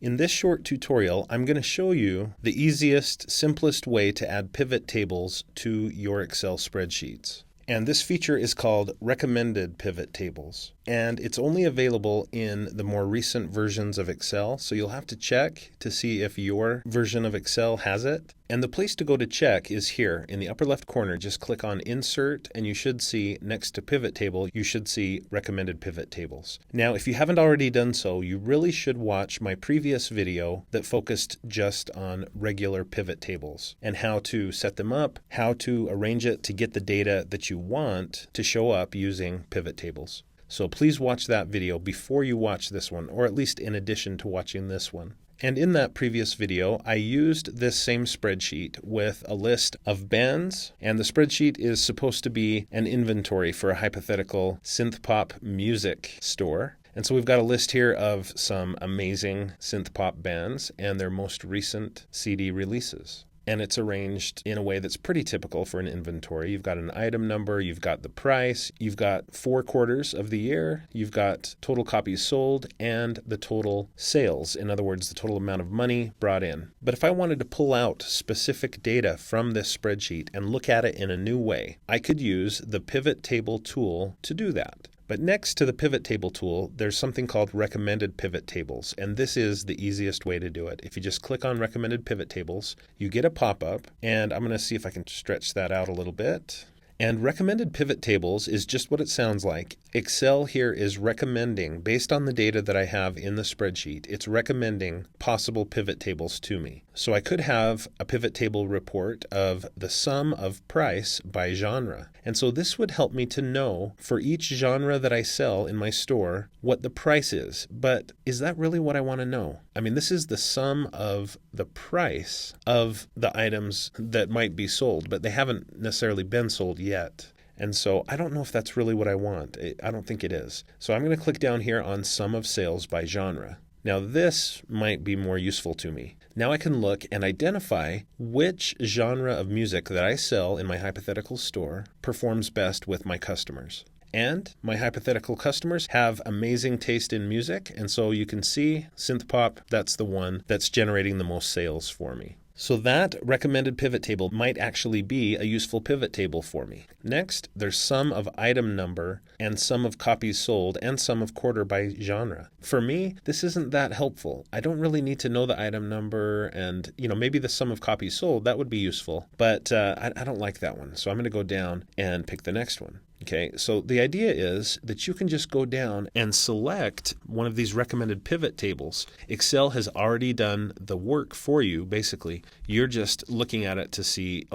In this short tutorial, I'm going to show you the easiest, simplest way to add pivot tables to your Excel spreadsheets. And this feature is called Recommended Pivot Tables. And it's only available in the more recent versions of Excel, so you'll have to check to see if your version of Excel has it. And the place to go to check is here in the upper left corner. Just click on Insert, and you should see next to Pivot Table, you should see Recommended Pivot Tables. Now, if you haven't already done so, you really should watch my previous video that focused just on regular pivot tables and how to set them up, how to arrange it to get the data that you want to show up using pivot tables. So please watch that video before you watch this one, or at least in addition to watching this one. And in that previous video, I used this same spreadsheet with a list of bands, and the spreadsheet is supposed to be an inventory for a hypothetical synth pop music store. And so we've got a list here of some amazing synth pop bands and their most recent CD releases. And it's arranged in a way that's pretty typical for an inventory. You've got an item number, you've got the price, you've got 4 quarters of the year, you've got total copies sold, and the total sales. In other words, the total amount of money brought in. But if I wanted to pull out specific data from this spreadsheet and look at it in a new way, I could use the Pivot Table tool to do that. But next to the Pivot Table tool, there's something called Recommended Pivot Tables, and this is the easiest way to do it. If you just click on Recommended Pivot Tables, you get a pop-up, and I'm going to see if I can stretch that out a little bit. And Recommended Pivot Tables is just what it sounds like. Excel here is recommending, based on the data that I have in the spreadsheet, it's recommending possible pivot tables to me. So I could have a pivot table report of the sum of price by genre. And so this would help me to know for each genre that I sell in my store what the price is. But is that really what I want to know? I mean, this is the sum of the price of the items that might be sold, but they haven't necessarily been sold yet. And so I don't know if that's really what I want. I don't think it is. So I'm going to click down here on Sum of Sales by Genre. Now this might be more useful to me. Now I can look and identify which genre of music that I sell in my hypothetical store performs best with my customers. And my hypothetical customers have amazing taste in music, and so you can see synth pop, that's the one that's generating the most sales for me. So that recommended pivot table might actually be a useful pivot table for me. Next, there's sum of item number and sum of copies sold and sum of quarter by genre. For me, this isn't that helpful. I don't really need to know the item number and, maybe the sum of copies sold, that would be useful. But I don't like that one. So I'm going to go down and pick the next one. Okay, so the idea is that you can just go down and select one of these recommended pivot tables. Excel has already done the work for you, basically. You're just looking at it to see,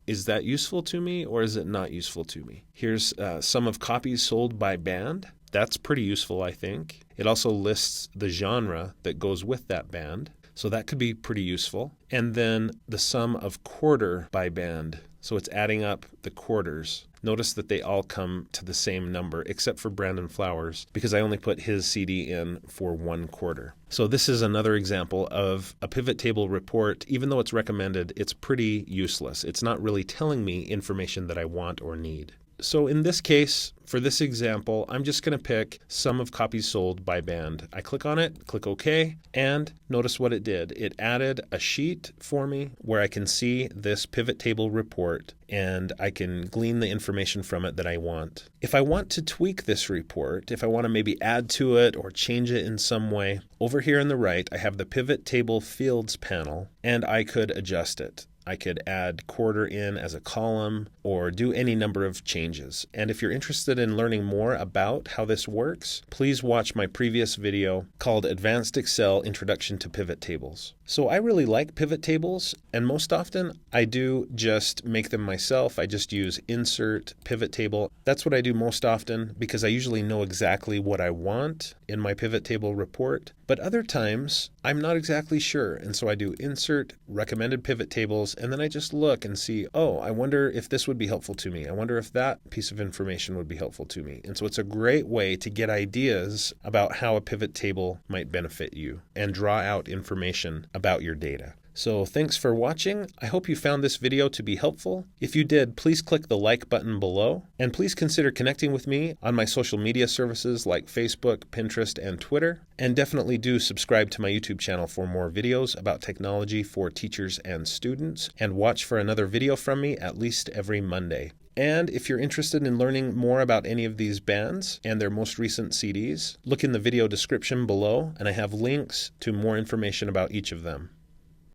is that useful to me or is it not useful to me? Here's sum of copies sold by band. That's pretty useful, I think. It also lists the genre that goes with that band. So that could be pretty useful. And then the sum of quarter by band. So it's adding up the quarters. Notice that they all come to the same number, except for Brandon Flowers, because I only put his CD in for 1 quarter. So this is another example of a pivot table report. Even though it's recommended, it's pretty useless. It's not really telling me information that I want or need. So in this case, for this example, I'm just going to pick sum of copies sold by band. I click on it, click OK, and notice what it did. It added a sheet for me where I can see this pivot table report and I can glean the information from it that I want. If I want to tweak this report, if I want to maybe add to it or change it in some way, over here on the right, I have the pivot table fields panel and I could adjust it. I could add quarter in as a column or do any number of changes. And if you're interested in learning more about how this works, please watch my previous video called Advanced Excel Introduction to Pivot Tables. So I really like pivot tables, and most often I do just make them myself. I just use Insert Pivot Table. That's what I do most often because I usually know exactly what I want in my pivot table report. But other times I'm not exactly sure, and so I do Insert Recommended Pivot Tables, and then I just look and see, I wonder if this would be helpful to me. I wonder if that piece of information would be helpful to me. And so it's a great way to get ideas about how a pivot table might benefit you and draw out information about your data. So thanks for watching. I hope you found this video to be helpful. If you did, please click the like button below, and please consider connecting with me on my social media services like Facebook, Pinterest, and Twitter. And definitely do subscribe to my YouTube channel for more videos about technology for teachers and students, and watch for another video from me at least every Monday. And if you're interested in learning more about any of these bands and their most recent CDs, look in the video description below, and I have links to more information about each of them.